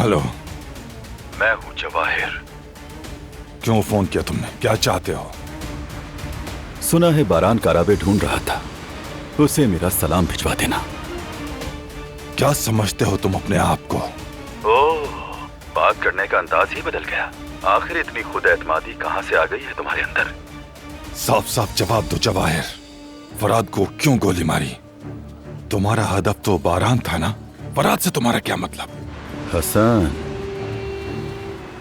Hello. मैं हूं जवाहिर। क्यों फोन किया तुमने? क्या चाहते हो? सुना है बारान काराबे ढूंढ रहा था, उसे मेरा सलाम भिजवा देना। क्या समझते हो तुम अपने आप को? ओह, बात करने का अंदाज ही बदल गया। आखिर इतनी खुद एतमादी कहां से आ गई है तुम्हारे अंदर? साफ साफ जवाब दो जवाहिर। फराद को क्यों गोली मारी? तुम्हारा हदफ तो बारान था ना? फराद से तुम्हारा क्या मतलब? हसन,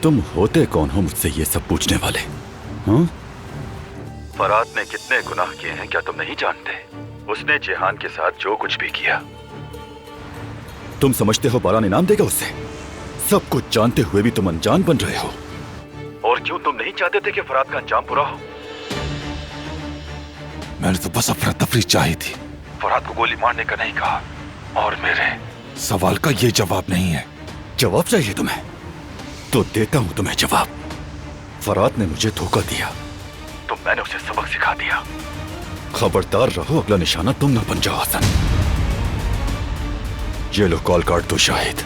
तुम होते कौन हो मुझसे ये सब पूछने वाले? हाँ? फराद ने कितने गुनाह किए हैं क्या तुम नहीं जानते? उसने जेहान के साथ जो कुछ भी किया। तुम समझते हो बारान इनाम देगा उससे? सब कुछ जानते हुए भी तुम अनजान बन रहे हो। और क्यों तुम नहीं चाहते थे कि फराद का अंजाम बुरा हो? मैंने तो बस अफरा तफरी चाहिए थी। फराद को गोली मारने का नहीं कहा। और मेरे सवाल का ये जवाब नहीं है। जवाब चाहिए तुम्हें? तो देता हूं तुम्हें जवाब। फराद ने मुझे धोखा दिया तो मैंने उसे सबक सिखा दिया। खबरदार रहो, अगला निशाना तुम न बन जाओ हसन। ये लो कॉल कार्ड दो शाहिद।